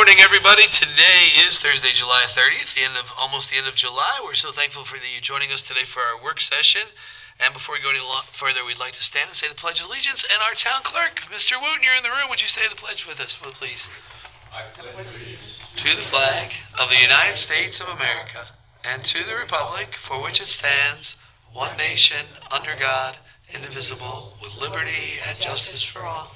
morning, everybody. Today is Thursday, July 30th, almost the end of July. We're so thankful for you joining us today for our work session. And before we go any further, we'd like to stand and say the Pledge of Allegiance. And our town clerk, Mr. Wooten, you're in the room. Would you say the pledge with us, please? I pledge allegiance to the flag of the United States of America and to the republic for which it stands, one nation, under God, indivisible, with liberty and justice for all.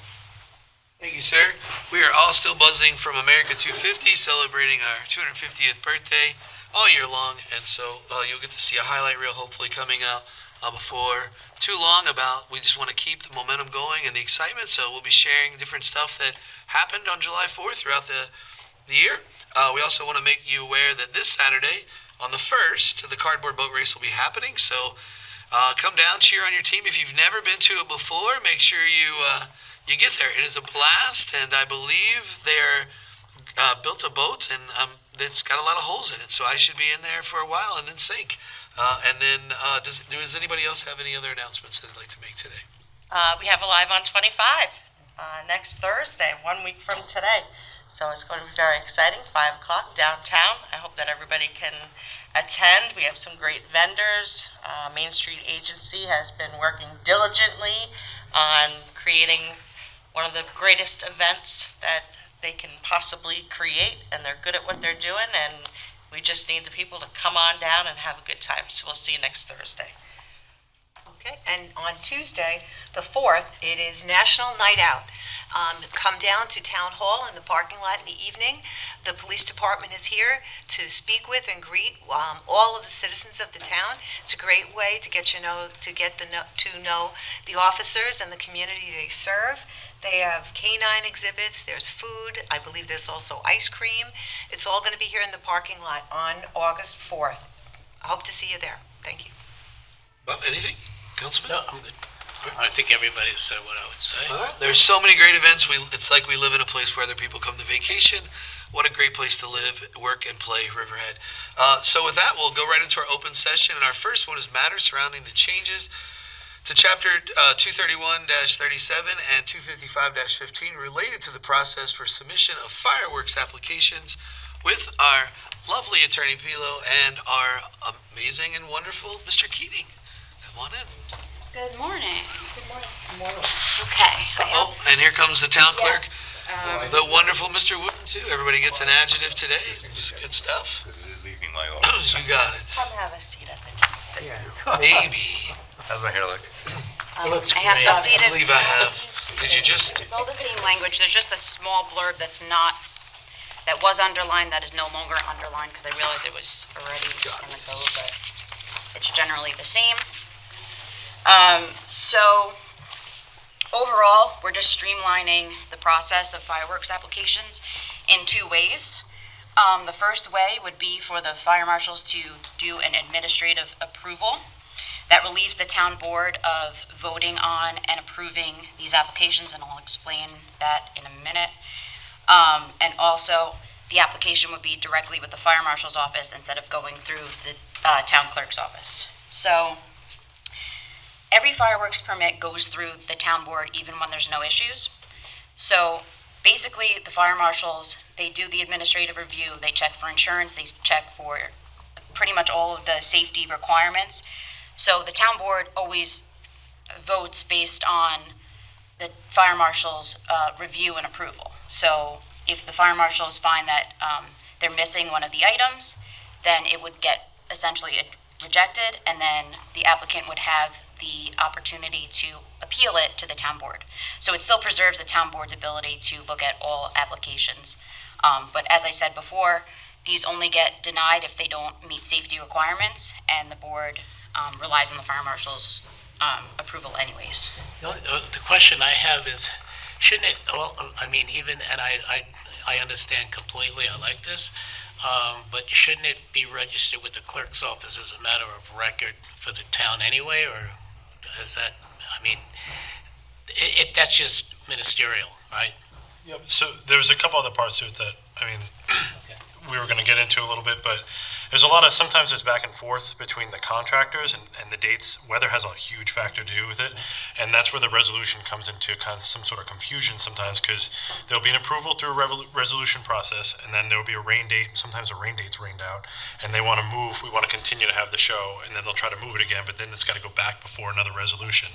Thank you, sir. We are all still buzzing from America 250, celebrating our 250th birthday all year long, and so you'll get to see a highlight reel hopefully coming out before too long we just want to keep the momentum going and the excitement, so we'll be sharing different stuff that happened on July 4th throughout the year. We also want to make you aware that this Saturday, on the 1st, the cardboard boat race will be happening, so come down, cheer on your team. If you've never been to it before, make sure you get there. It is a blast, and I believe they're built a boat, and it's got a lot of holes in it, so I should be in there for a while and then sink. And then, does anybody else have any other announcements that they'd like to make today? We have a Live on 25 next Thursday, 1 week from today. So it's going to be very exciting, 5 o'clock downtown. I hope that everybody can attend. We have some great vendors. Main Street Agency has been working diligently on creating one of the greatest events that they can possibly create, and they're good at what they're doing, and we just need the people to come on down and have a good time. So we'll see you next Thursday. Okay, and on Tuesday, the 4th, it is National Night Out. Come down to Town Hall in the parking lot in the evening. The police department is here to speak with and greet all of the citizens of the town. It's a great way to get to know the officers and the community they serve. They have canine exhibits, there's food, I believe there's also ice cream. It's all going to be here in the parking lot on August 4th. I hope to see you there. Thank you. Bob, anything? Councilman? No, I'm good. I think everybody said what I would say. All right. There's so many great events. It's like we live in a place where other people come to vacation. What a great place to live, work, and play, Riverhead. So with that, we'll go right into our open session. And our first one is matters surrounding the changes to Chapter 231-37 and 255-15 related to the process for submission of fireworks applications with our lovely Attorney PILO and our amazing and wonderful Mr. Keating. Come on in. Good morning. Good morning. Okay. Oh, and here comes the town clerk, Yes. the wonderful Mr. Wooten, too. Everybody gets an adjective today. It's good stuff. Leaving my office. You got it. Come have a seat at the table. Maybe. How's my hair look? I have to I update believe it. I have. Did you just? It's all the same language. There's just a small blurb that was underlined that is no longer underlined because I realized it was already in the code, but it's generally the same. So overall, we're just streamlining the process of fireworks applications in 2 ways. The first way would be for the fire marshals to do an administrative approval that relieves the town board of voting on and approving these applications, and I'll explain that in a minute. And also, the application would be directly with the fire marshal's office instead of going through the town clerk's office. So every fireworks permit goes through the town board even when there's no issues. So basically, the fire marshals, they do the administrative review, they check for insurance, they check for pretty much all of the safety requirements. So the town board always votes based on the fire marshal's review and approval. So if the fire marshals find that they're missing one of the items, then it would get essentially rejected, and then the applicant would have the opportunity to appeal it to the town board. So it still preserves the town board's ability to look at all applications. But as I said before, these only get denied if they don't meet safety requirements, and the board relies on the fire marshal's approval anyways. The question I have is, shouldn't it, and I understand completely, I like this, but shouldn't it be registered with the clerk's office as a matter of record for the town anyway, or is that, that's just ministerial, right? Yep. So there's a couple other parts to it that, we were going to get into a little bit, but there's a lot of, sometimes there's back and forth between the contractors and the dates. Weather has a huge factor to do with it, and that's where the resolution comes into some sort of confusion sometimes, because there'll be an approval through a resolution process, and then there'll be a rain date. Sometimes a rain date's rained out, and we want to continue to have the show, and then they'll try to move it again, but then it's got to go back before another resolution.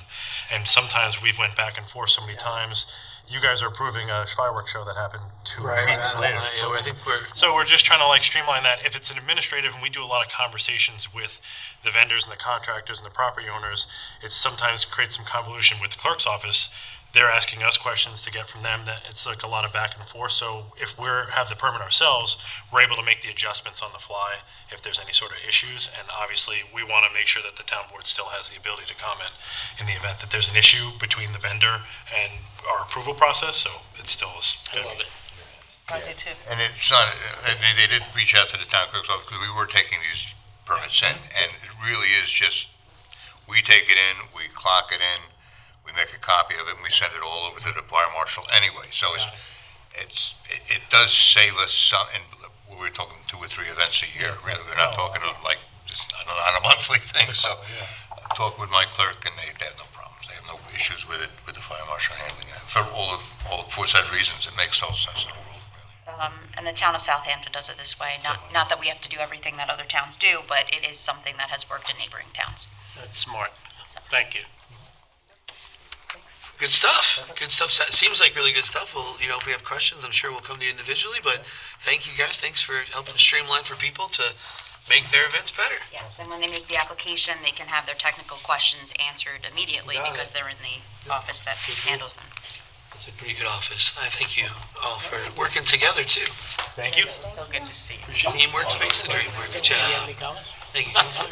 And sometimes we've went back and forth so many times. You guys are approving a fireworks show that happened 2 weeks later. Yeah, I think So we're just trying to streamline that. If it's an administrative, and we do a lot of conversations with the vendors and the contractors and the property owners, it sometimes creates some convolution with the clerk's office. They're asking us questions to get from them. That it's a lot of back and forth. So if we have the permit ourselves, we're able to make the adjustments on the fly if there's any sort of issues. And obviously, we want to make sure that the town board still has the ability to comment in the event that there's an issue between the vendor and our approval process. So it still is. I love it. I do too. And it's not, I mean, they did reach out to the town clerk's office because we were taking these permits in, and it really is just, we take it in, we clock it in, we make a copy of it, and we send it all over to the fire marshal anyway. So it does save us some, and we're talking 2 or 3 events a year, really. We're not talking just on a monthly thing. So I talked with my clerk, and they have no problems. They have no issues with it, with the fire marshal handling it. For all aforesaid reasons, it makes total sense in the world. And the town of Southampton does it this way. Not that we have to do everything that other towns do, but it is something that has worked in neighboring towns. That's smart. Thank you. Good stuff. Good stuff. Seems like really good stuff. Well, if we have questions, I'm sure we'll come to you individually, but thank you guys. Thanks for helping streamline for people to make their events better. Yes, and when they make the application, they can have their technical questions answered immediately because they're in the office that handles them. It's a pretty good office. I thank you all for working together, too. Thank you. So good to see you. Teamwork makes the dream work. Good job. Any comments? Thank you, Counselor.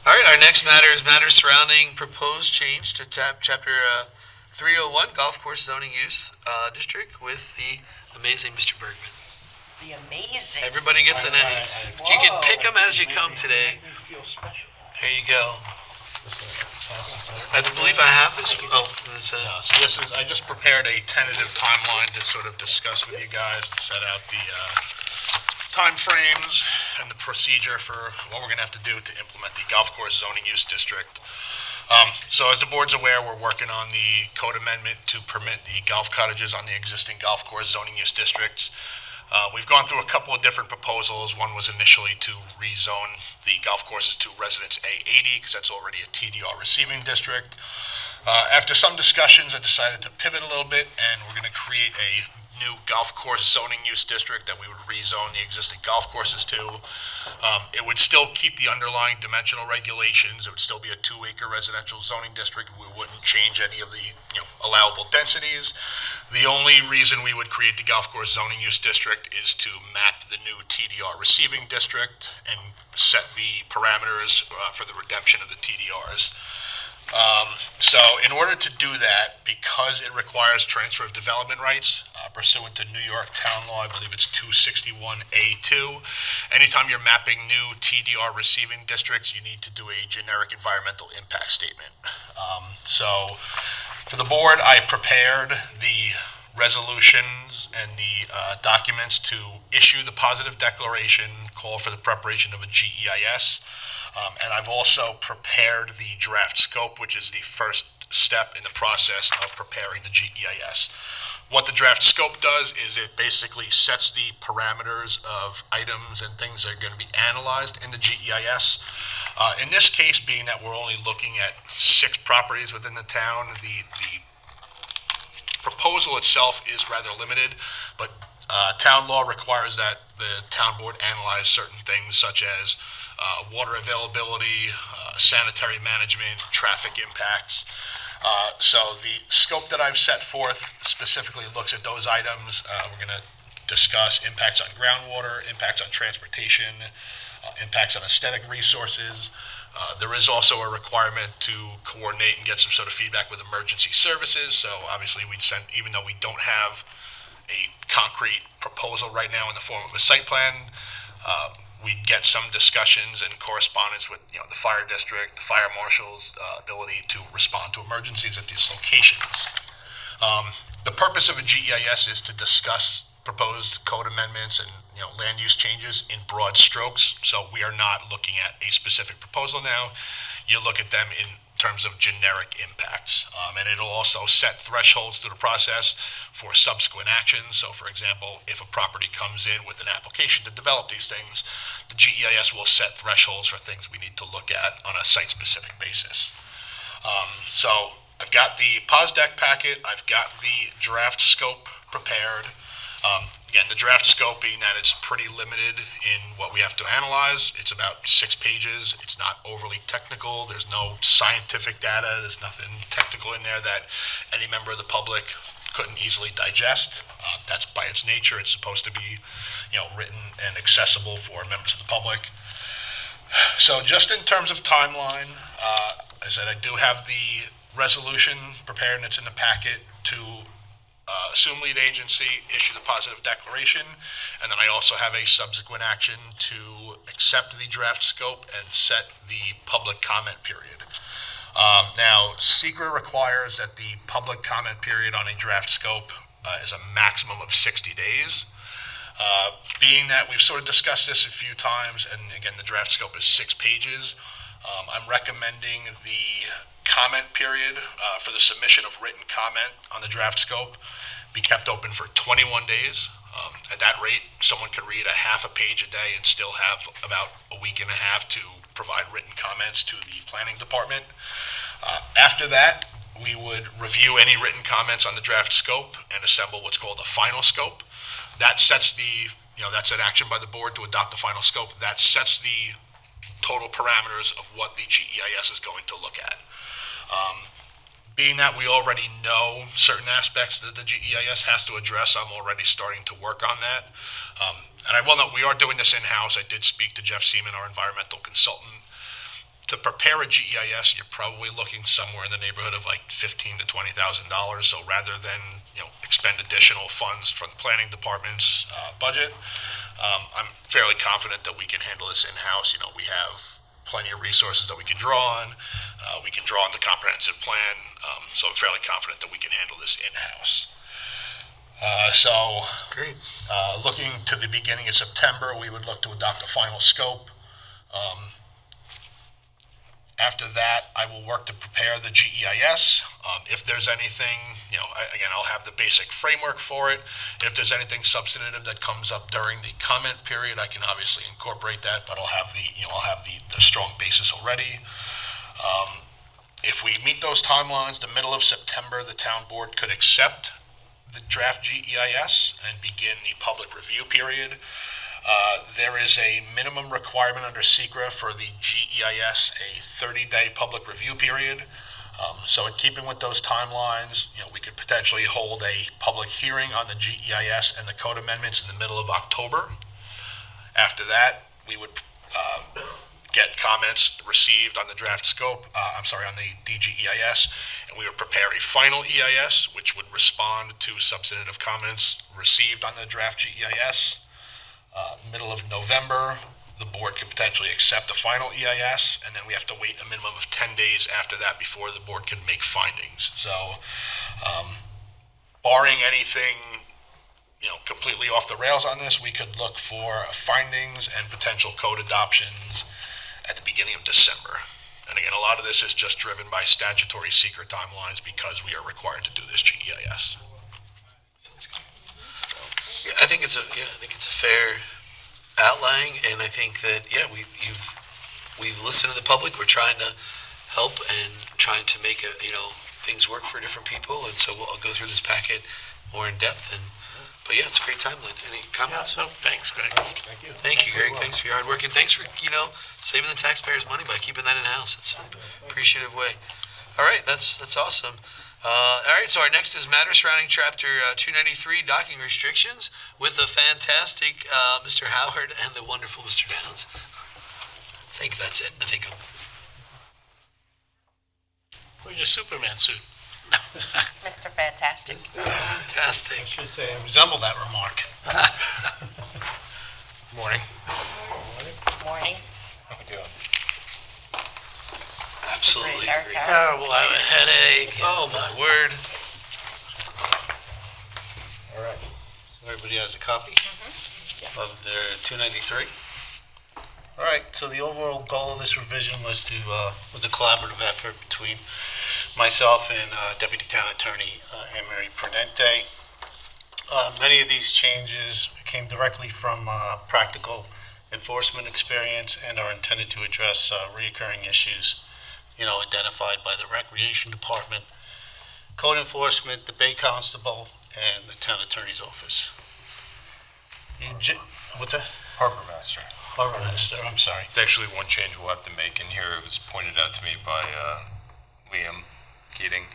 All right, our next matter is matters surrounding proposed change to Chapter 301 Golf Course Zoning Use District with the amazing Mr. Bergman. The amazing. Everybody gets an A. You can pick them as you come today. There you go. I believe I have this. Oh, it's So I just prepared a tentative timeline to sort of discuss with you guys, to set out the timeframes and the procedure for what we're going to have to do to implement the golf course zoning use district. So as the board's aware, we're working on the code amendment to permit the golf cottages on the existing golf course zoning use districts. We've gone through a couple of different proposals. One was initially to rezone the golf courses to Residence A80 because that's already a TDR receiving district. After some discussions, I decided to pivot a little bit, and we're going to create a new golf course zoning use district that we would rezone the existing golf courses to. It would still keep the underlying dimensional regulations. It would still be a 2-acre residential zoning district. We wouldn't change any of the allowable densities. The only reason we would create the golf course zoning use district is to map the new TDR receiving district and set the parameters for the redemption of the TDRs. So in order to do that, because it requires transfer of development rights pursuant to New York Town Law, I believe it's 261A2, anytime you're mapping new TDR receiving districts, you need to do a generic environmental impact statement. So for the board, I prepared the resolutions and the documents to issue the positive declaration, call for the preparation of a GEIS. And I've also prepared the draft scope, which is the first step in the process of preparing the GEIS. What the draft scope does is it basically sets the parameters of items and things that are going to be analyzed in the GEIS. In this case, being that we're only looking at 6 properties within the town, the proposal itself is rather limited, but town law requires that the town board analyze certain things such as water availability, sanitary management, traffic impacts. So the scope that I've set forth specifically looks at those items. We're going to discuss impacts on groundwater, impacts on transportation, impacts on aesthetic resources. There is also a requirement to coordinate and get some sort of feedback with emergency services. So obviously we'd send, even though we don't have a concrete proposal right now in the form of a site plan, we'd get some discussions and correspondence with the fire district, the fire marshal's ability to respond to emergencies at these locations. The purpose of a GEIS is to discuss proposed code amendments and land use changes in broad strokes. So we are not looking at a specific proposal now. You look at them in terms of generic impacts. And it'll also set thresholds through the process for subsequent actions. So for example, if a property comes in with an application to develop these things, the GEIS will set thresholds for things we need to look at on a site-specific basis. So I've got the POS deck packet, I've got the draft scope prepared. Again, the draft scope being that it's pretty limited in what we have to analyze. It's about 6 pages. It's not overly technical. There's no scientific data. There's nothing technical in there that any member of the public couldn't easily digest. That's by its nature. It's supposed to be, written and accessible for members of the public. So just in terms of timeline, I said I do have the resolution prepared and it's in the packet to assume lead agency, issue the positive declaration, and then I also have a subsequent action to accept the draft scope and set the public comment period. Now, SECRA requires that the public comment period on a draft scope is a maximum of 60 days. Being that we've sort of discussed this a few times, and again, the draft scope is 6 pages, I'm recommending the comment period for the submission of written comment on the draft scope be kept open for 21 days. At that rate, someone could read a half a page a day and still have about a week and a half to provide written comments to the planning department. After that, we would review any written comments on the draft scope and assemble what's called a final scope. That sets that's an action by the board to adopt the final scope. That sets the total parameters of what the GEIS is going to look at. Being that we already know certain aspects that the GEIS has to address, I'm already starting to work on that. And I will note, we are doing this in-house. I did speak to Jeff Seaman, our environmental consultant. To prepare a GEIS, you're probably looking somewhere in the neighborhood of like $15,000 to $20,000. So rather than expend additional funds from the planning department's budget, I'm fairly confident that we can handle this in-house. We have plenty of resources that we can draw on. We can draw on the comprehensive plan, so I'm fairly confident that we can handle this in-house. Great. Looking to the beginning of September, we would look to adopt a final scope. After that, I will work to prepare the GEIS. If there's anything, again, I'll have the basic framework for it. If there's anything substantive that comes up during the comment period, I can obviously incorporate that, but I'll have the strong basis already. If we meet those timelines, the middle of September, the town board could accept the draft GEIS and begin the public review period. There is a minimum requirement under SECRA for the GEIS, a 30-day public review period. So in keeping with those timelines, we could potentially hold a public hearing on the GEIS and the code amendments in the middle of October. After that, we would get comments received on the draft scope, on the DGEIS, and we would prepare a final EIS, which would respond to substantive comments received on the draft GEIS. Middle of November, the board could potentially accept the final EIS, and then we have to wait a minimum of 10 days after that before the board can make findings. So, barring anything, completely off the rails on this, we could look for findings and potential code adoptions at the beginning of December. And again, a lot of this is just driven by statutory secret timelines because we are required to do this GEIS. Yeah, I think it's a fair outlining, and I think that we've listened to the public. We're trying to help and trying to make things work for different people, and so I'll go through this packet more in depth. But yeah, it's a great timeline. Any comments? No, thanks, Greg. Thank you. Thank you, Greg. Thanks for your hard work, and thanks for saving the taxpayers' money by keeping that in house. It's an appreciative way. All right, that's awesome. All right, so our next is matter surrounding Chapter 293 docking restrictions with the fantastic Mr. Howard and the wonderful Mr. Downs. I think that's it. Where's your Superman suit? Mr. Fantastic. Fantastic. I should say I resemble that remark. Morning. Morning. How we doing? Absolutely Great, great. Eric. Terrible, I have a headache. Oh, my word. All right. So everybody has a copy? of their 293. All right, so the overall goal of this revision was a collaborative effort between myself and Deputy Town Attorney Anne-Marie Prudente. Many of these changes came directly from practical enforcement experience and are intended to address reoccurring issues, identified by the Recreation Department, Code Enforcement, the Bay Constable, and the Town Attorney's Office. What's that? Harbor Master. Harbor Master, I'm sorry. It's actually one change we'll have to make in here. It was pointed out to me by Liam Keating.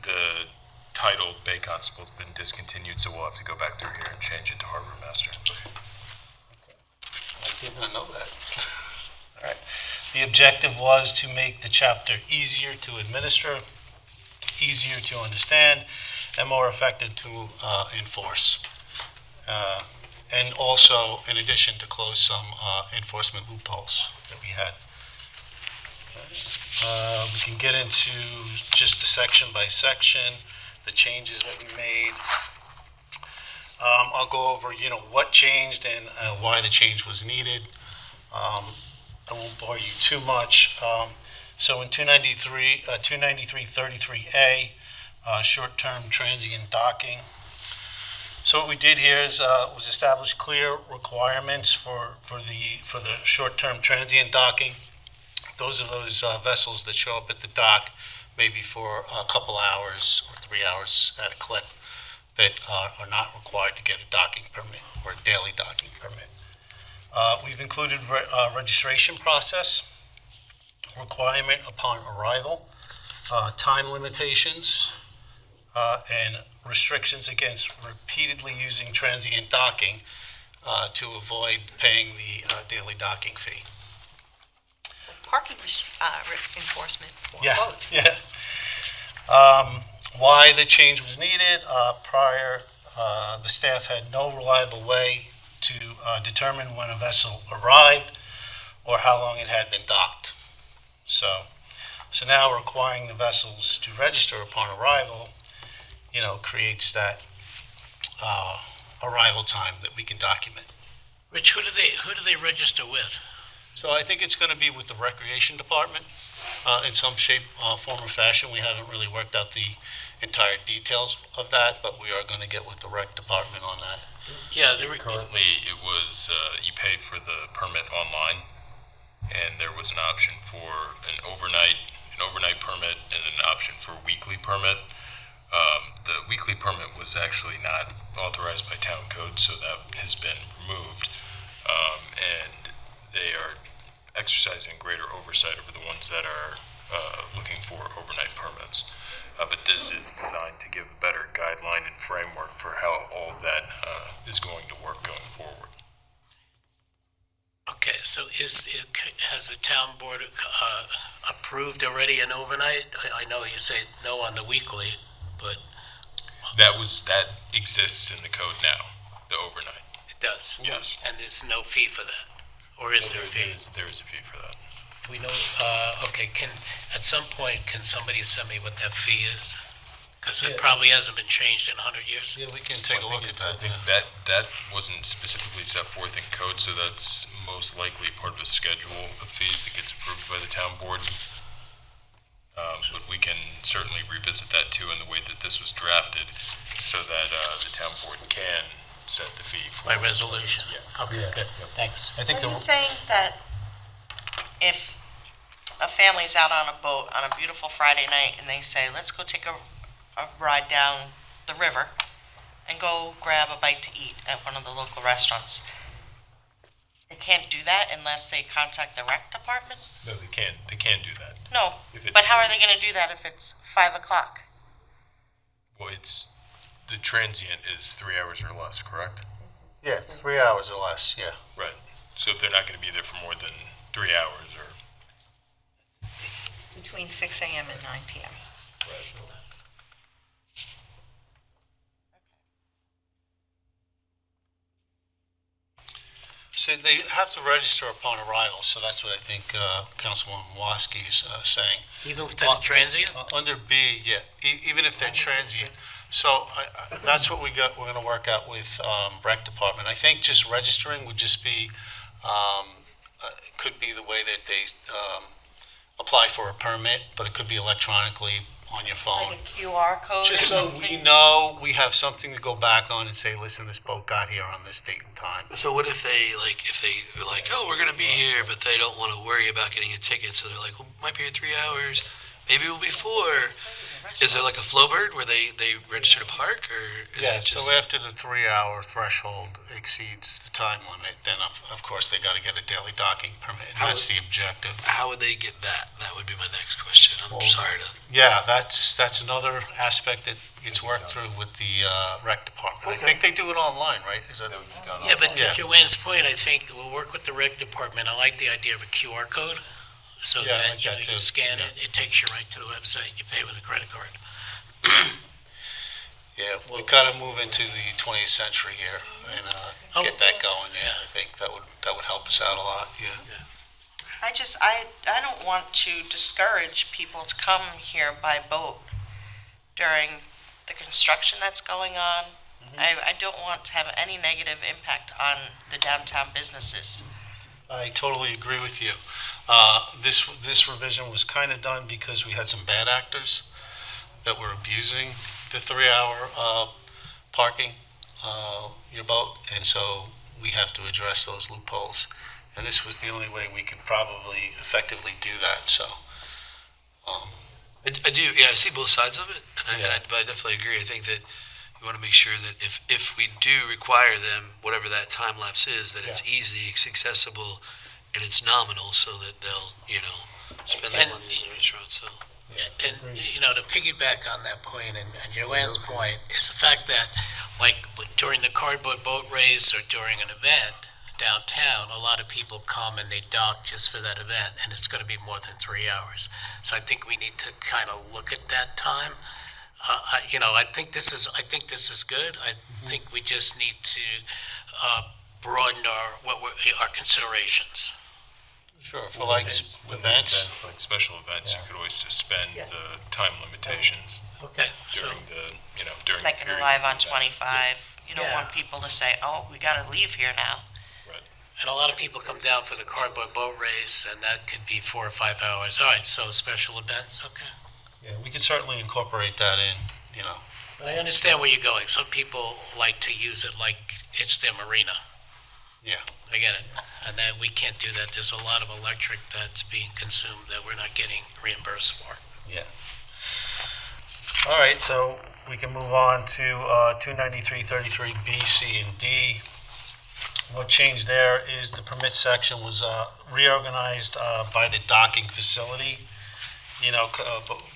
The title Bay Constable has been discontinued, so we'll have to go back through here and change it to Harbor Master. I did not know that. All right. The objective was to make the chapter easier to administer, easier to understand, and more effective to enforce. And also, in addition, to close some enforcement loopholes that we had. We can get into just the section by section, the changes that we made. I'll go over, what changed and why the change was needed. I won't bore you too much. So in 293-33A, short-term transient docking. So what we did here is was establish clear requirements for the short-term transient docking. Those are those vessels that show up at the dock maybe for a couple hours or 3 hours at a clip that are not required to get a docking permit or a daily docking permit. We've included registration process, requirement upon arrival, time limitations, and restrictions against repeatedly using transient docking to avoid paying the daily docking fee. So parking enforcement for Yeah, boats. yeah. Why the change was needed, prior, the staff had no reliable way to determine when a vessel arrived or how long it had been docked. So now requiring the vessels to register upon arrival, creates that arrival time that we can document. Rich, who do they register with? So I think it's going to be with the Recreation Department in some shape, form, or fashion. We haven't really worked out the entire details of that, but we are going to get with the Rec Department on that. Yeah, Currently, it was you paid for the permit online, and there was an option for an overnight permit and an option for a weekly permit. The weekly permit was actually not authorized by town code, so that has been removed, and they are exercising greater oversight over the ones that are looking for overnight permits. But this is designed to give a better guideline and framework for how all of that is going to work going forward. Okay, so has the town board approved already an overnight? I know you say no on the weekly, but That exists in the code now, the overnight. it does? Yes. And there's no fee for that? Or is there a fee? There is a fee for that. We know, okay, at some point, can somebody send me what that fee is? Because it probably hasn't been changed in 100 years. Yeah, we can take a look at I that. think that wasn't specifically set forth in code, so that's most likely part of a schedule of fees that gets approved by the town board. But we can certainly revisit that too in the way that this was drafted, so that the town board can set the fee for. By resolution? Yeah. Okay, good, thanks. I think Are you the, saying that if a family's out on a boat on a beautiful Friday night and they say, let's go take a ride down the river and go grab a bite to eat at one of the local restaurants, they can't do that unless they contact the rec department? No, they can't do that. No, If it's- but how are they going to do that if it's 5 o'clock? Well, the transient is 3 hours or less, correct? yeah, it's 3 hours or less, yeah. Right. So if they're not going to be there for more than 3 hours or. Between 6 a.m. and 9 p.m. So they have to register upon arrival, so that's what I think Councilwoman WASKI is saying. Even with the transient? Under B, yeah, even if they're transient, So that's what we're going to work out with rec department. I think just registering would just be, could be the way that they apply for a permit, but it could be electronically on your phone. Like a QR code or Just so we something? know, we have something to go back on and say, listen, this boat got here on this date and time. So what if they are like, oh, we're gonna be here, but they don't want to worry about getting a ticket, so they're like, well, might be here 3 hours, maybe we'll be 4. Is there like a Flowbird where they register to park, or is Yeah, it so just? after the 3-hour threshold exceeds the time limit, then of course they got to get a daily docking permit, and How that's the objective. How would they get that? That would be my next question. I'm sorry to. Yeah, that's another aspect that gets worked through with the rec department. I Okay. think they do it online, right? Is that? Yeah, but to Yeah. Joanne's point, I think we'll work with the rec department. I like the idea of a QR code. So Yeah, I that, like you know, that you too. scan Yeah. it, it takes you right to the website, you pay with a credit card. Yeah, we got to move into the 20th century here and get that going. Yeah, I think that would help us out a lot. Yeah. I don't want to discourage people to come here by boat during the construction that's going on. I don't want to have any negative impact on the downtown businesses. I totally agree with you. This revision was kind of done because we had some bad actors that were abusing the 3-hour parking your boat, and so we have to address those loopholes. And this was the only way we could probably effectively do that. So, I do. Yeah, I see both sides of it, Yeah. but I definitely agree. I think that you want to make sure that if we do require them, whatever that time lapse is, that it's easy, it's accessible, and it's nominal, so that they'll spend their And- money in the restaurant. So. And, you know, to piggyback on that point, and Joanne's point, is the fact that, like, during the cardboard boat race or during an event downtown, a lot of people come and they dock just for that event, and it's gonna be more than 3 hours. So I think we need to kind of look at that time. I think this is good. I think we just need to broaden our considerations. sure, for like events. Like special events, you could always suspend the time limitations Okay. So, during during. Like the an period Alive of on the event. 25, you don't Yeah. want people to say, oh, we gotta leave here now. and a lot of people come down for the cardboard boat race, and that could be 4 or 5 hours. All right, so special events, okay. Yeah, we could certainly incorporate that in. But I understand where you're going. Some people like to use it like it's their marina. Yeah. I get it. And then we can't do that. There's a lot of electric that's being consumed that we're not getting reimbursed for. All right, so we can move on to 29333B, C, and D. What changed there is the permit section was reorganized by the docking facility.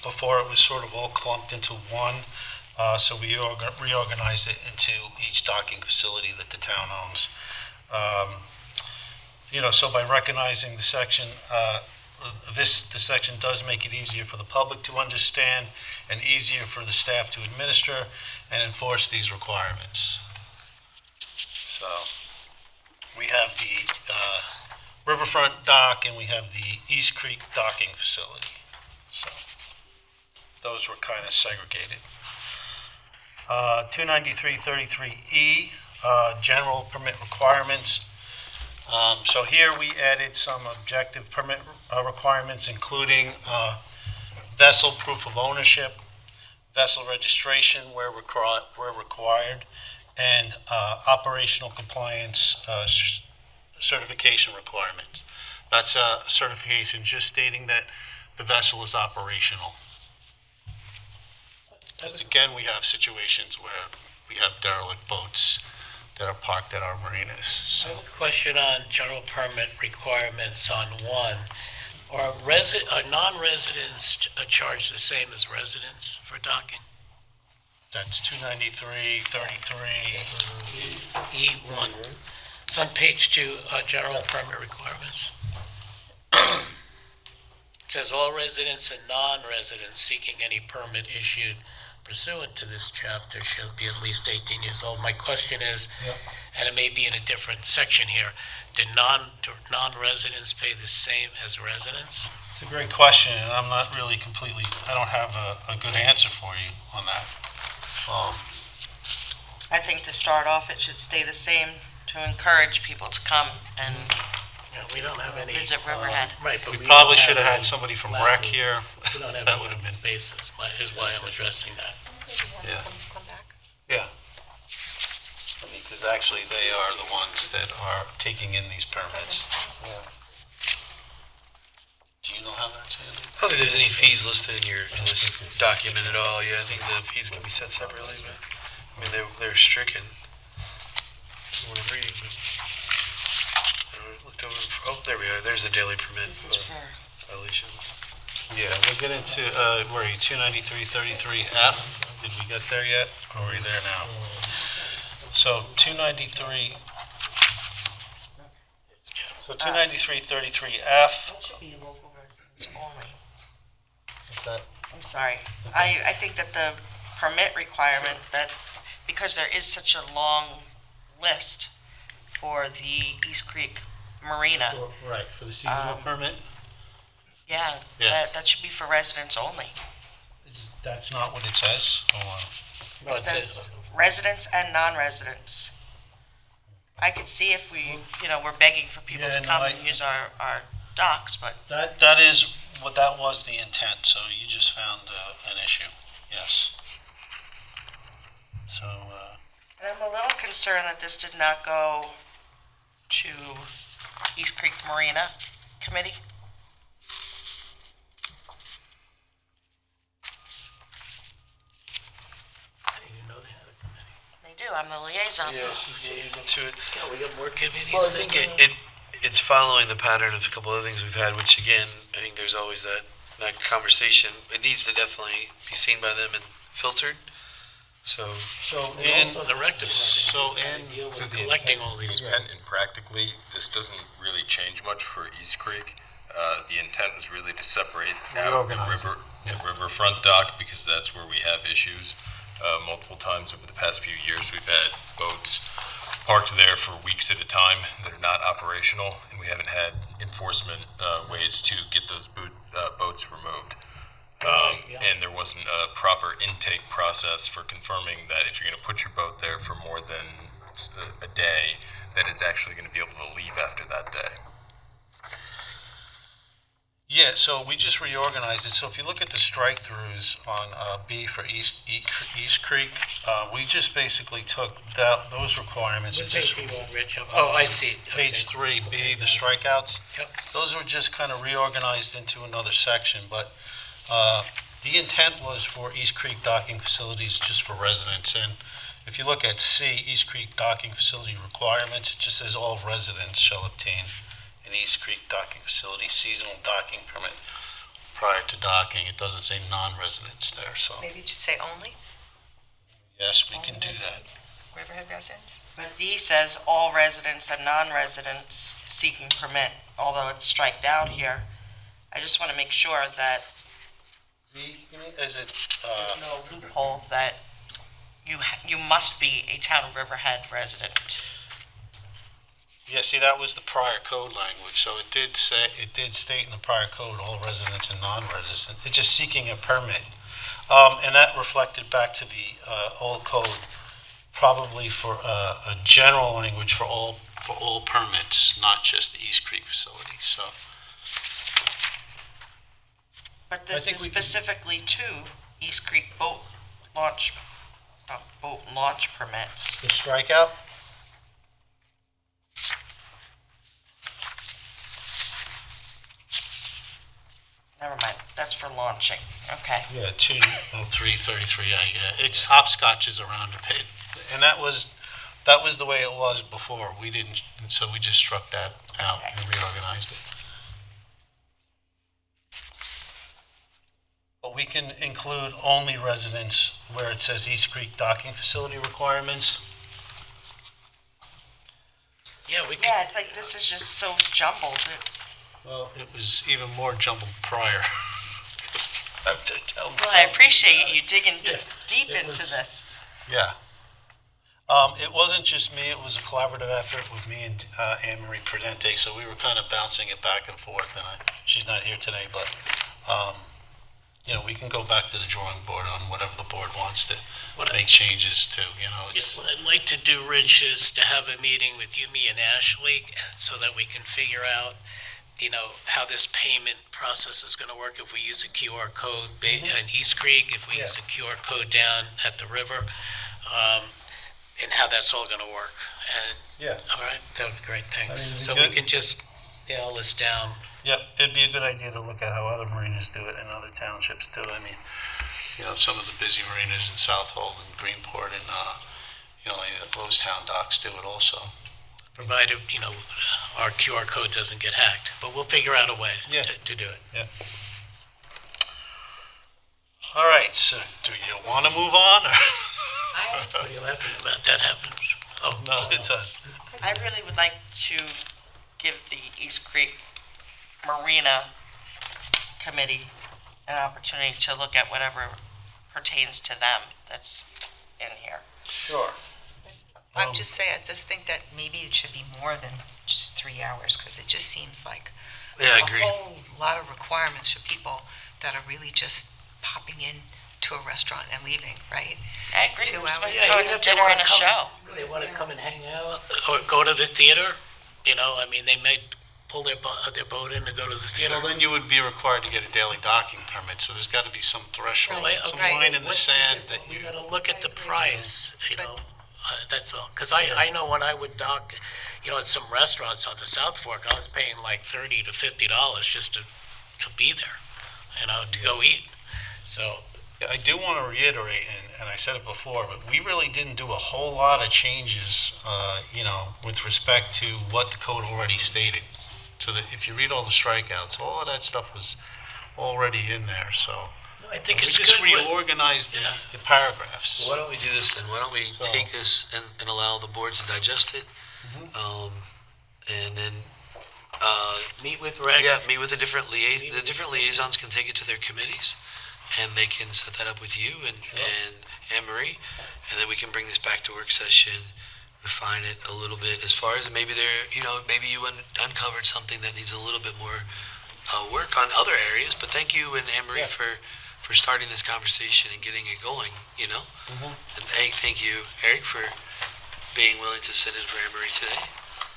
Before it was sort of all clumped into one, so we reorganized it into each docking facility that the town owns. So by recognizing the section, the section does make it easier for the public to understand and easier for the staff to administer and enforce these requirements. So we have the riverfront dock and we have the East Creek docking facility. So those were kind of segregated. 29333E, general permit requirements. So here we added some objective permit requirements, including vessel proof of ownership, vessel registration where required, and operational compliance certification requirements. That's a certification just stating that the vessel is operational. Because again, we have situations where we have derelict boats that are parked at our marinas. So Question on general permit requirements on one. Are non-residents charged the same as residents for docking? that's 29333. E1. It's on page 2, general permit requirements. It says all residents and non-residents seeking any permit issued pursuant to this chapter shall be at least 18 years old. My question is, and it may be in a different section here, do non-residents pay the same as residents? It's a great question, and I'm not really I don't have a good answer for you on that. I think to start off, it should stay the same to encourage people to come and Yeah, we don't have any. visit Riverhead. Right, but We we probably don't should have any had somebody from lack rec of- here. We don't have That any would have been, spaces, is why I'm addressing that. yeah. Yeah. Because actually, they are the ones that are taking in these permits. Do you know how that's handled? I don't think there's any fees listed in this document at all. Yeah, I think the fees can be set separately, but, I mean, they're stricken. That's what I'm reading, but, I looked over, oh, there we are, there's the daily permit This is for, violation. Yeah, we'll get into, where are you, 293-33F? Did we get there yet? Or are we there now? So 293, so 293-33F. that should be local residents only. Is that- I'm sorry. I think that the permit requirement, that, because there is such a long list for the East Creek Marina, Right, for the seasonal permit? yeah, Yeah. that should be for residents only. That's not what it says? Hold on. No, It says residents and non-residents. I could see if we're begging for people Yeah, to no, come I- and use our docks, but That was the intent, so you just found an issue, yes. So, and I'm a little concerned that this did not go to East Creek Marina Committee. I didn't even know they had a committee. They do, I'm the liaison. Yeah, she's liaison to it. Yeah, we got more committees. Well, I than, think it's following the pattern of a couple other things we've had, which again, I think there's always that conversation. It needs to definitely be seen by them and filtered. So, And also the rec So department in- deals So with the collecting all these. intent and practically, this doesn't really change much for East Creek. The intent was really to separate out the Reorganize river, the riverfront dock, because that's where we have issues. Multiple times over the past few years, we've had boats parked there for weeks at a time that are not operational, and we haven't had enforcement ways to get those boats removed. And there wasn't a proper intake process for confirming that if you're going to put your boat there for more than a day, that it's actually going to be able to leave after that day. yeah, so we just reorganized it. So if you look at the strike-throughs on B for East Creek, we just basically took those requirements and What just, page do you want, Rich? Oh, I see. Okay. page 3B, the strikeouts. Yep. Those were just kind of reorganized into another section, but the intent was for East Creek docking facilities just for residents. And if you look at C, East Creek docking facility requirements, it just says all residents shall obtain an East Creek docking facility seasonal docking permit prior to docking. It doesn't say non-residents there, so Maybe it should say only yes, we can do that. Riverhead residents. But D says all residents and non-residents seeking permit, although it's striked out here. I just want to make sure that Is it, there's no loophole that you must be a Town of Riverhead resident. yeah, see, that was the prior code language, so it did state in the prior code, all residents and non-residents, it's just seeking a permit. And that reflected back to the old code, probably for a general language for all permits, not just the East Creek facility, so. But I this think is we can- specifically to East Creek boat launch permits. The strikeout? Never mind, that's for launching. Okay. Yeah, 20333, it's hopscotches around the pit. And that was the way it was before, we didn't, so we just struck that out and reorganized it. But we can include only residents where it says East Creek docking facility requirements. Yeah, we could. Yeah, it's like this is just so jumbled. Well, it was even more jumbled prior. I have to tell Well, I appreciate you digging deep it into was- this. Yeah. It wasn't just me, it was a collaborative effort with me and Anne Marie Prudente, so we were kind of bouncing it back and forth, and she's not here today, but we can go back to the drawing board on whatever the board wants to What I- make changes to, it's, What I'd like to do, Rich, is to have a meeting with you, me, and Ashley, so that we can figure out, how this payment process is going to work if we use a QR code in East Creek, if we use a QR code down at the river, and how that's all going to work. And, Yeah. all right, that would be great, thanks. I mean, it'd be So we good. can just nail this down. yeah, it'd be a good idea to look at how other marinas do it in other townships too. I mean, some of the busy marinas in South Hall and Greenport and, Lowstown docks do it also. Provided, our QR code doesn't get hacked, but we'll figure out a way Yeah. to do it. All right, so do you want to move on? Or? What are you laughing about? That happens. Oh, No, it does. I really would like to give the East Creek Marina Committee an opportunity to look at whatever pertains to them that's in here. Sure. I'm just saying, I just think that maybe it should be more than just 3 hours, because it just seems like Yeah, I a agree. whole lot of requirements for people that are really just popping in to a restaurant and leaving, right? I agree. 2 We're supposed hours. to go to dinner and a show. They want to come and hang out or go to the theater, they may pull their boat in to go to the theater. Well, then you would be required to get a daily docking permit, so there's got to be some threshold, Right, some okay. line in the What's sand difference? that We you. got to look at the price, that's all. Because I know when I would dock, at some restaurants on the South Fork, I was paying like $30 to $50 just to be there, to go eat. So, Yeah, I do want to reiterate, and I said it before, but we really didn't do a whole lot of changes, with respect to what the code already stated. So that if you read all the strikeouts, all of that stuff was already in there, so. I think We it's just good. reorganized Yeah. the paragraphs. Why don't we do this then? Why don't we So- take this and allow the board to digest it? And then, Meet with Reg. meet with the different liaisons can take it to their committees, and they can set that up with you and Anne Marie, and then we can bring this back to work session, refine it a little bit as far as maybe maybe you uncovered something that needs a little bit more work on other areas, but thank you and Anne Marie for starting this conversation and getting it going, And thank you, Eric, for being willing to sit in for Anne Marie today.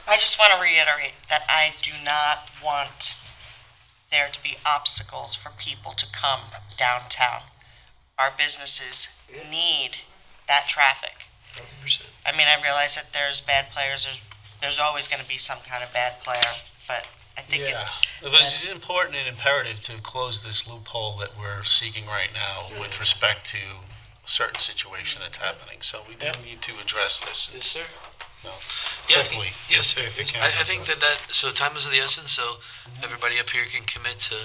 I just want to reiterate that I do not want there to be obstacles for people to come downtown. Our businesses need that traffic. 100%. I mean, I realize that there's bad players, there's always going to be some kind of bad player, but I think Yeah, it's, but it's important and imperative to close this loophole that we're seeking right now with respect to a certain situation that's happening. So we do need to address this. Yes, sir. No, Yeah, quickly. yes, sir. If it can I think happen. so time is of the essence, so everybody up here can commit to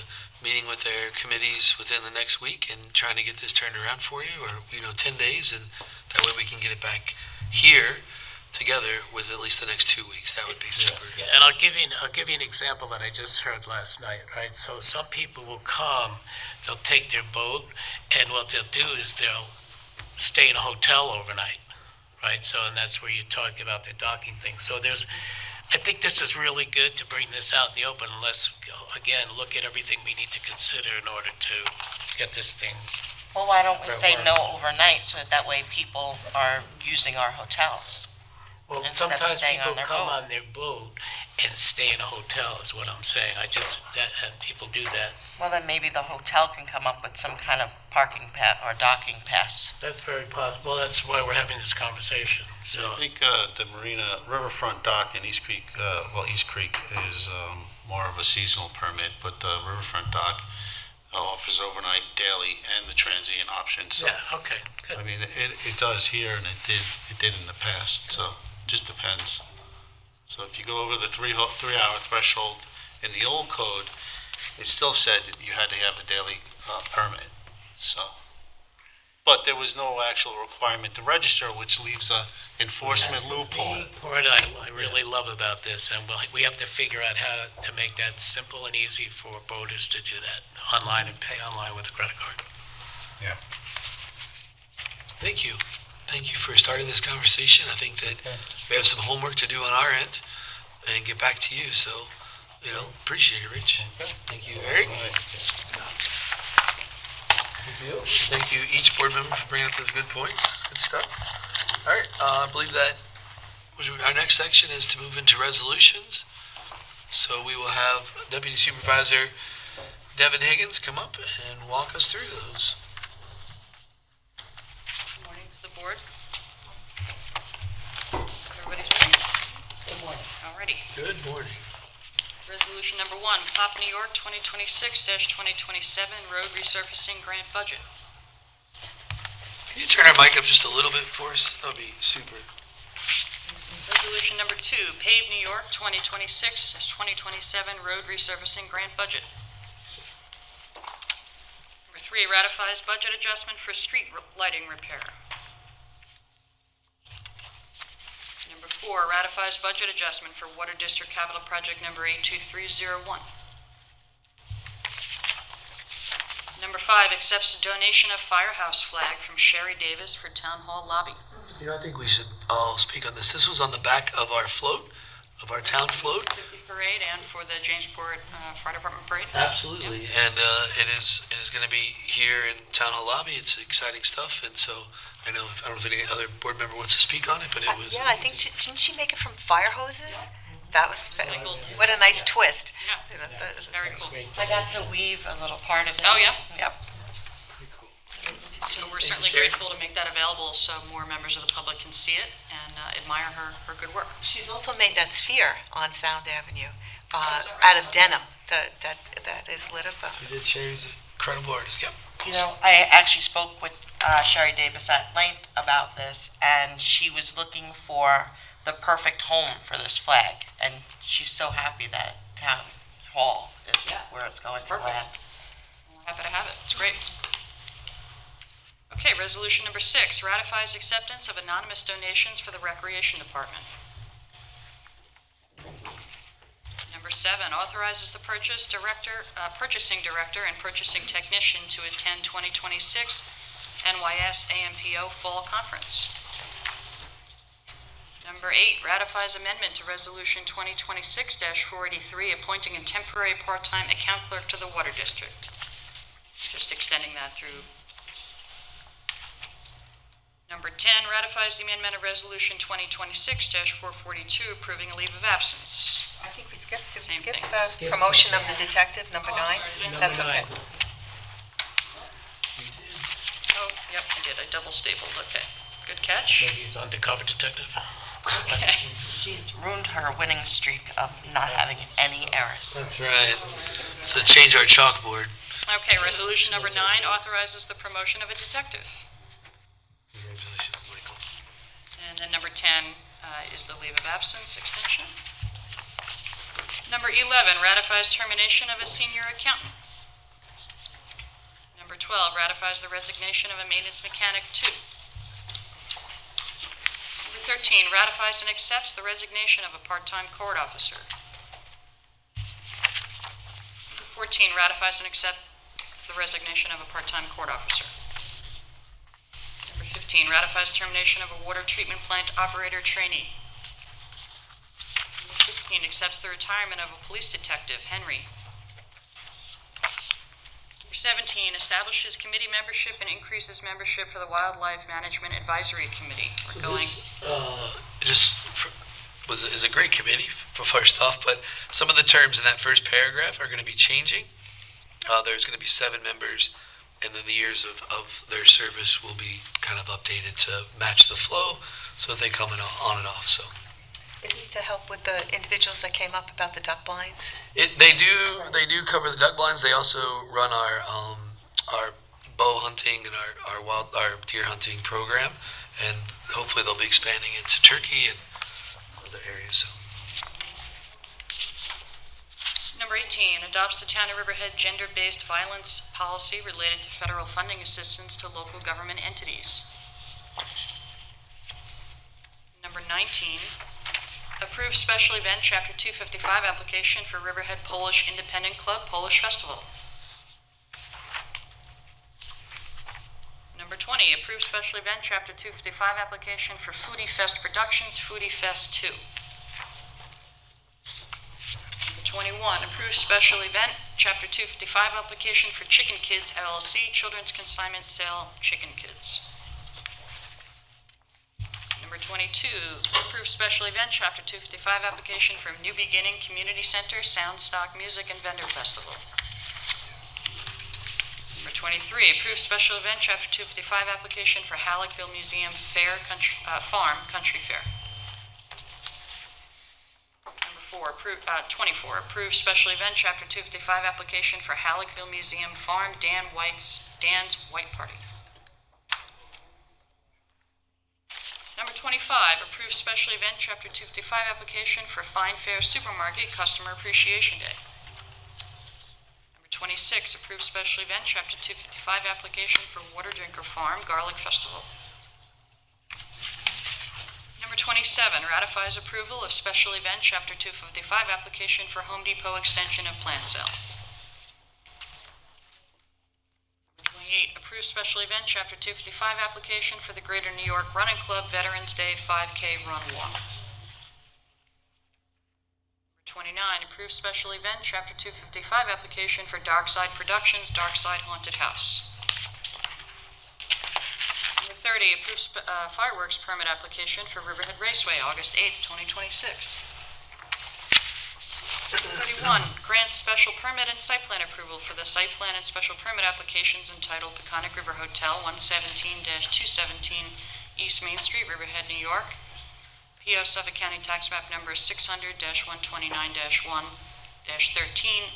meeting with their committees within the next week and trying to get this turned around for you, or, 10 days, and that way we can get it back here together with at least the next 2 weeks. That would be super. Yeah, and I'll give you an example that I just heard last night, right? So some people will come, they'll take their boat, and what they'll do is they'll stay in a hotel overnight, right? So, and that's where you talk about their docking thing. So I think this is really good to bring this out in the open, and let's, again, look at everything we need to consider in order to get this thing. well, why don't we Fair say words. no overnight, so that way people are using our hotels? Well, Instead of sometimes staying on people their come boat. on their boat and stay in a hotel, is what I'm saying. And people do that. Well, then maybe the hotel can come up with some kind of parking pass or docking pass. That's very possible. That's why we're having this conversation. So, I think the marina, riverfront dock in East Creek, East Creek is more of a seasonal permit, but the riverfront dock offers overnight, daily, and the transient option. So, yeah, okay, good. I mean, it does here, and it did in the past, so just depends. So if you go over the 3-hour threshold in the old code, it still said that you had to have a daily permit, so. But there was no actual requirement to register, which leaves a enforcement loophole. The part I really love about this, and we have to figure out how to make that simple and easy for boaters to do that online and pay online with a credit card. Thank you. Thank you for starting this conversation. I think that we have some homework to do on our end and get back to you. So, appreciate it, Rich. Thank you, Eric. Good deal. Thank you, each board member, for bringing up those good points. Good stuff. All right, I believe that our next section is to move into resolutions. So we will have Deputy Supervisor Devin Higgins come up and walk us through those. Good morning to the board. Everybody's ready? Good morning. Alrighty. Good morning. Resolution number 1, Pop New York 2026-2027 Road Resurfacing Grant Budget. Can you turn our mic up just a little bit for us? That would be super. Resolution number 2, Pave New York 2026-2027 Road Resurfacing Grant Budget. Number 3, ratifies budget adjustment for street lighting repair. Number 4, ratifies budget adjustment for Water District Capital Project number 82301. Number 5, accepts a donation of firehouse flag from Sherry Davis for Town Hall lobby. You know, I think we should all speak on this. This was on the back of our float, of our town float. 50 parade and for the Jamesport Fire Department parade. Absolutely, and it is going to be here in Town Hall lobby. It's exciting stuff, and so I don't know if any other board member wants to speak on it, but it was. Yeah, I think, didn't she make it from fire hoses? That was, Recycled. what a nice twist. Yeah, very cool. I got to weave a little part of it. Oh, yeah? Yep. So we're certainly grateful to make that available so more members of the public can see it and admire her good work. She's also made that sphere on Sound Avenue out of denim that is lit up. She did. Sherry's an incredible artist. Yep. You know, I actually spoke with Sherry Davis at length about this, and she was looking for the perfect home for this flag, and she's so happy that Town Hall is where it's going to land. We're happy to have it. It's great. Okay, resolution number 6, ratifies acceptance of anonymous donations for the Recreation Department. Number 7, authorizes the purchasing director and purchasing technician to attend 2026 NYS AMPO Fall Conference. Number 8, ratifies amendment to Resolution 2026-483, appointing a temporary part-time account clerk to the Water District. Just extending that through. Number 10, ratifies the amendment of Resolution 2026-442, approving a leave of absence. I think we skipped, did we Same skip thing. promotion of the detective, number 9? That's okay. Oh, yep, I did. I double stapled. Okay. Good catch. Maybe he's undercover detective. Okay. She's ruined her winning streak of not having any errors. That's right. So change our chalkboard. Okay, resolution number 9 authorizes the promotion of a detective. Congratulations, Michael. And then number 10 is the leave of absence extension. Number 11 ratifies termination of a senior accountant. Number 12 ratifies the resignation of a maintenance mechanic 2. Number 13 ratifies and accepts the resignation of a part-time court officer. Number 14 ratifies and accepts the resignation of a part-time court officer. Number 15 ratifies termination of a water treatment plant operator trainee. Number 16 accepts the retirement of a police detective, Henry. Number 17 establishes committee membership and increases membership for the Wildlife Management Advisory Committee. So Going, this is a great committee, first off, but some of the terms in that first paragraph are going to be changing. There's going to be 7 members, and then the years of their service will be kind of updated to match the flow so that they come in on and off. So Is this to help with the individuals that came up about the duck blinds? they do cover the duck blinds. They also run our bow hunting and our deer hunting program, and hopefully they'll be expanding into turkey and other areas. So. Number 18 adopts the Town of Riverhead gender-based violence policy related to federal funding assistance to local government entities. Number 19 approves special event Chapter 255 application for Riverhead Polish Independent Club Polish Festival. Number 20 approves special event Chapter 255 application for Foodie Fest Productions Foodie Fest 2. Number 21, approve special event, Chapter 255 application for Chicken Kids LLC, Children's Consignment Sale Chicken Kids. Number 22, approve special event, Chapter 255 application for New Beginning Community Center Sound Stock Music and Vendor Festival. Number 23, approve special event, Chapter 255 application for Halleckville Museum Farm Country Fair. Number 24, approve special event, Chapter 255 application for Halleckville Museum Farm Dan's White Party. Number 25, approve special event, Chapter 255 application for Fine Fair Supermarket Customer Appreciation Day. Number 26, approve special event, Chapter 255 application for Water Drinker Farm Garlic Festival. Number 27, ratifies approval of special event, Chapter 255 application for Home Depot extension of plant sale. 28, approve special event, Chapter 255 application for the Greater New York Running Club Veterans Day 5K Run Walk. Number 29, approve special event, Chapter 255 application for Darkside Productions Darkside Haunted House. Number 30, approve fireworks permit application for Riverhead Raceway August 8th, 2026. 31, grant special permit and site plan approval for the site plan and special permit applications entitled Peconic River Hotel, 117-217 East Main Street, Riverhead, New York. P.O. Suffolk County Tax Map Number 600-129-1-13,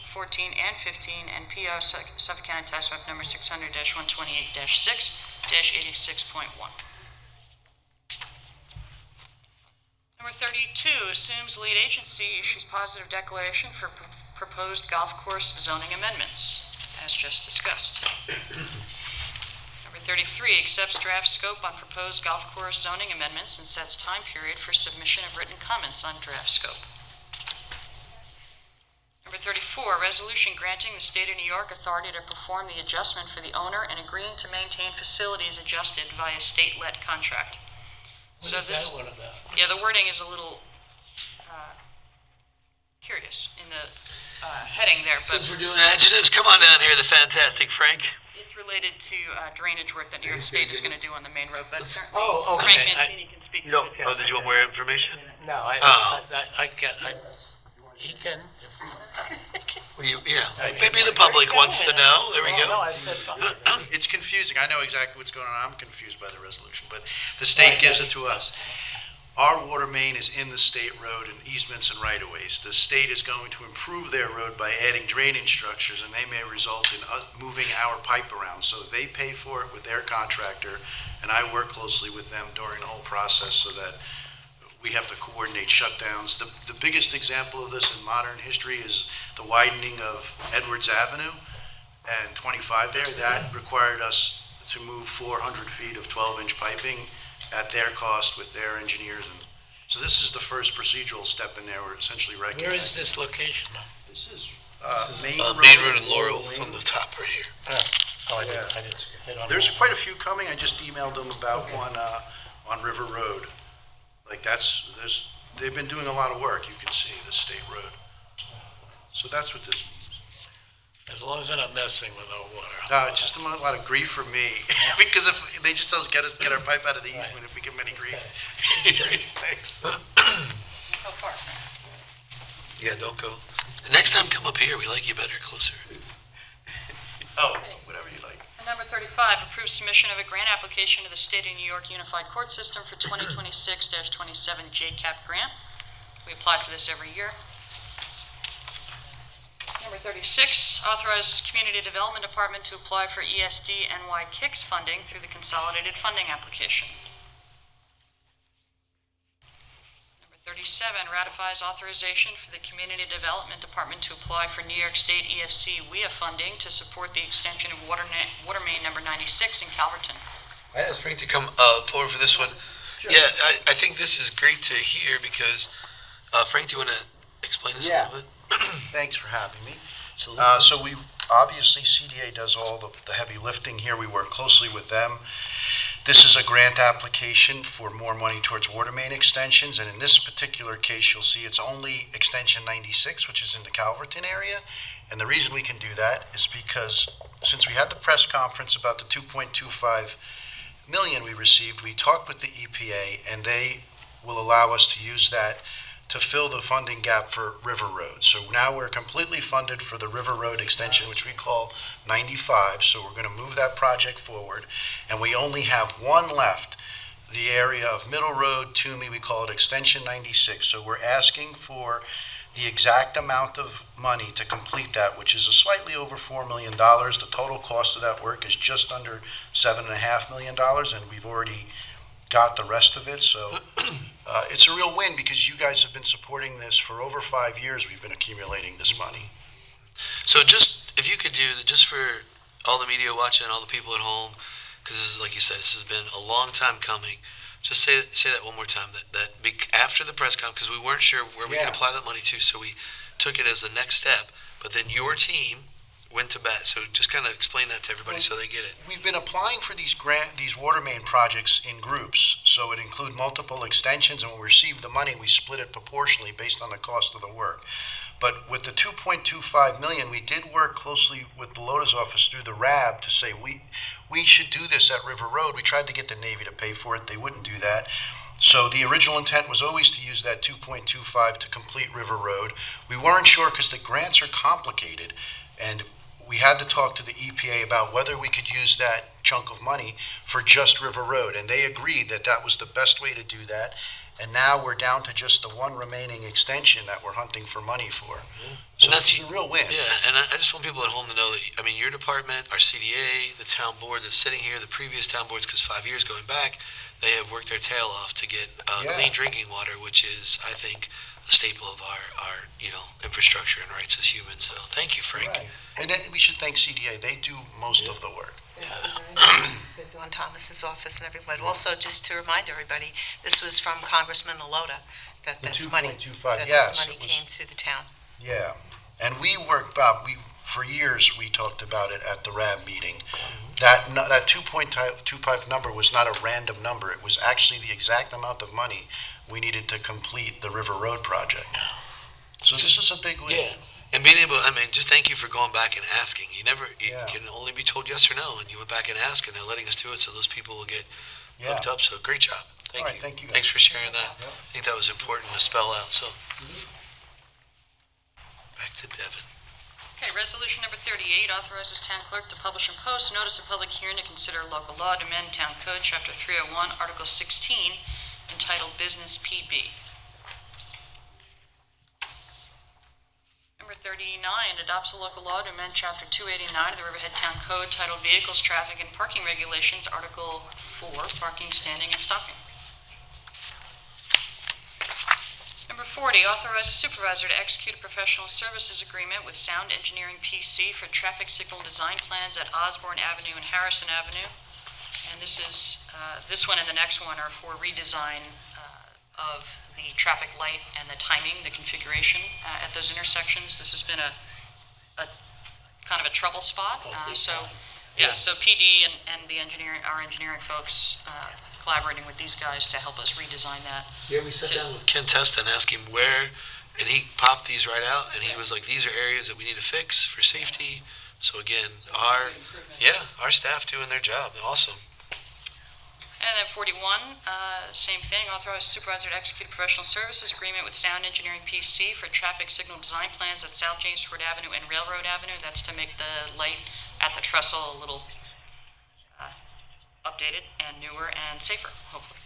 14, and 15, and P.O. Suffolk County Tax Map Number 600-128-6-86.1. Number 32, assumes lead agency, issues positive declaration for proposed golf course zoning amendments, as just discussed. Number 33, accepts draft scope on proposed golf course zoning amendments and sets time period for submission of written comments on draft scope. Number 34, resolution granting the State of New York authority to perform the adjustment for the owner and agreeing to maintain facilities adjusted via state-led contract. What is that one about? Yeah, the wording is a little curious in the heading there, but Since we're doing adjectives, come on down here, the fantastic Frank. it's related to drainage work that New York State is going to do on the main road, but certainly Oh, okay. Frank Mancini can speak to No, it. oh, did you want more information? No, Oh. he can. Well, maybe the public wants to know. There we No, go. I said fine. It's confusing. I know exactly what's going on. I'm confused by the resolution, but the state gives it to us. Our water main is in the state road and easements and right-of-ways. The state is going to improve their road by adding drainage structures, and they may result in moving our pipe around. So they pay for it with their contractor, and I work closely with them during the whole process so that we have to coordinate shutdowns. The biggest example of this in modern history is the widening of Edwards Avenue and 25 there. That required us to move 400 feet of 12-inch piping at their cost with their engineers. And so this is the first procedural step in there. We're essentially recognizing. Where is this location? This is Main Road and Laurel from the top right here. Oh, I didn't hit on There's that. quite a few coming. I just emailed them about one on River Road. Like they've been doing a lot of work. You can see the state road. So that's what this means. As long as they're not messing with our water. It's just a lot of grief for me because if they just tell us get our pipe out of the easement if we give them any grief. Thanks. How far? Yeah, don't go. The next time, come up here. We like you better, closer. Oh, whatever you like. And number 35, approve submission of a grant application to the State of New York Unified Court System for 2026-27 JCAP grant. We apply for this every year. Number 36, authorize Community Development Department to apply for ESD NY KICS funding through the consolidated funding application. Number 37, ratifies authorization for the Community Development Department to apply for New York State EFC WIA funding to support the extension of water main number 96 in Calverton. I asked Frank to come forward for this one. Yeah, I think this is great to hear because, Frank, do you want to explain this a little bit? Thanks for having me. So we, obviously, CDA does all the heavy lifting here. We work closely with them. This is a grant application for more money towards water main extensions, and in this particular case, you'll see it's only extension 96, which is in the Calverton area. And the reason we can do that is because since we had the press conference about the 2.25 million we received, we talked with the EPA, and they will allow us to use that to fill the funding gap for River Road. So now we're completely funded for the River Road extension, which we call 95. So we're going to move that project forward, and we only have one left, the area of Middle Road, Toomey, we call it extension 96. So we're asking for the exact amount of money to complete that, which is a slightly over $4 million. The total cost of that work is just under $7.5 million, and we've already got the rest of it. So it's a real win because you guys have been supporting this for over 5 years. We've been accumulating this money. So just, if you could do, just for all the media watching, all the people at home, because this is, like you said, this has been a long time coming. Just say that one more time, after the press conference, because we weren't sure where we could apply that money to, so we took it as the next step, but then your team went to bat. So just kind of explain that to everybody so they get it. We've been applying for these water main projects in groups, so it include multiple extensions, and when we receive the money, we split it proportionally based on the cost of the work. But with the 2.25 million, we did work closely with the Lotus office through the RAB to say we should do this at River Road. We tried to get the Navy to pay for it. They wouldn't do that. So the original intent was always to use that 2.25 to complete River Road. We weren't sure because the grants are complicated, and we had to talk to the EPA about whether we could use that chunk of money for just River Road, and they agreed that that was the best way to do that. And now we're down to just the one remaining extension that we're hunting for money for. So that's a real win. Yeah, and I just want people at home to know that, I mean, your department, our CDA, the town board that's sitting here, the previous town boards, because 5 years going back, they have worked their tail off to get clean drinking water, which is, I think, a staple of our infrastructure and rights as humans. So thank you, Frank. Right. And then we should thank CDA. They do most of the work. To Dawn Thomas's office and everybody. Also, just to remind everybody, this was from Congressman Alota that this money came to the town. Yeah, and we worked, Bob, for years we talked about it at the RAB meeting. That 2.25 number was not a random number. It was actually the exact amount of money we needed to complete the River Road project. So this is a big win. Yeah. And being able, just thank you for going back and asking. You can only be told yes or no, and you went back and asked, and they're letting us do it so those people will get hooked up. So great job. Thank you. Thank you. Thanks for sharing that. I think that was important to spell out. So back to Devin. Okay, resolution number 38 authorizes town clerk to publish and post notice of public hearing to consider local law to amend town code, chapter 301, article 16, entitled Business PB. Number 39 adopts a local law to amend chapter 289 of the Riverhead Town Code, titled Vehicles, Traffic, and Parking Regulations, article 4, Parking, Standing, and Stopping. Number 40, authorize the supervisor to execute a professional services agreement with Sound Engineering PC for traffic signal design plans at Osborne Avenue and Harrison Avenue. And this one and the next one are for redesign of the traffic light and the timing, the configuration at those intersections. This has been a kind of a trouble spot. So PD and our engineering folks collaborating with these guys to help us redesign that. Yeah, we sat down with Ken Testa and asked him where, and he popped these right out, and he was like, these are areas that we need to fix for safety. So again, our staff doing their job. Awesome. And then 41, same thing, authorize supervisor to execute a professional services agreement with Sound Engineering PC for traffic signal design plans at South Jamesport Avenue and Railroad Avenue. That's to make the light at the trestle a little updated and newer and safer, hopefully.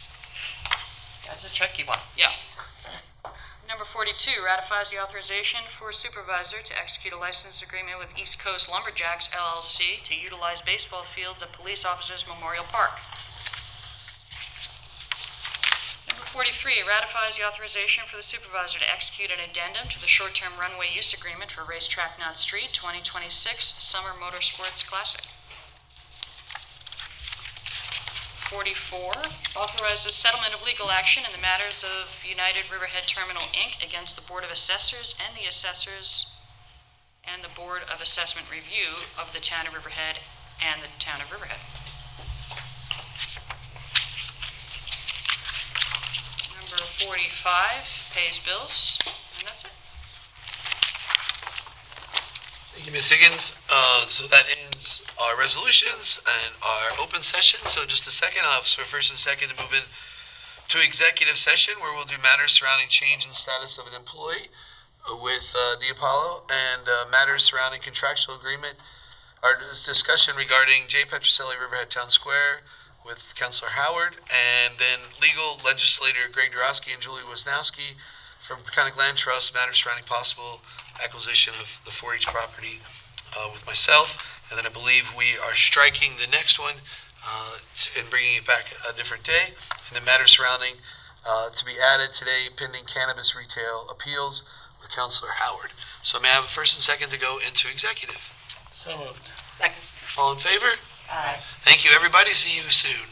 That's a tricky one. Yeah. Number 42, ratifies the authorization for supervisor to execute a license agreement with East Coast Lumberjacks LLC to utilize baseball fields at Police Officers Memorial Park. 43, ratifies the authorization for the supervisor to execute an addendum to the short-term runway use agreement for Racetrack Knott Street 2026 Summer Motorsports Classic. 44, authorizes settlement of legal action in the matters of United Riverhead Terminal, Inc. against the Board of Assessors and the Assessors and the Board of Assessment Review of the Town of Riverhead and the Town of Riverhead. 45 pays bills, and that's it. Thank you, Ms. Higgins. So that ends our resolutions and our open session. So just a second, I'll have for first and second to move in to executive session where we'll do matters surrounding change in status of an employee with DIPAOLA and matters surrounding contractual agreement. Our discussion regarding Petrocelli Riverhead Town Square with Councilor Howard, and then legal legislator Greg Doroski and Julie Wesnofske from Peconic Land Trust, matters surrounding possible acquisition of the 4-H property with myself. And then I believe we are striking the next one and bringing it back a different day. And the matter surrounding to be added today, pending cannabis retail appeals with Councilor Howard. So may I have a first and second to go into executive? So moved. Second. All in favor? Aye. Thank you, everybody. See you soon.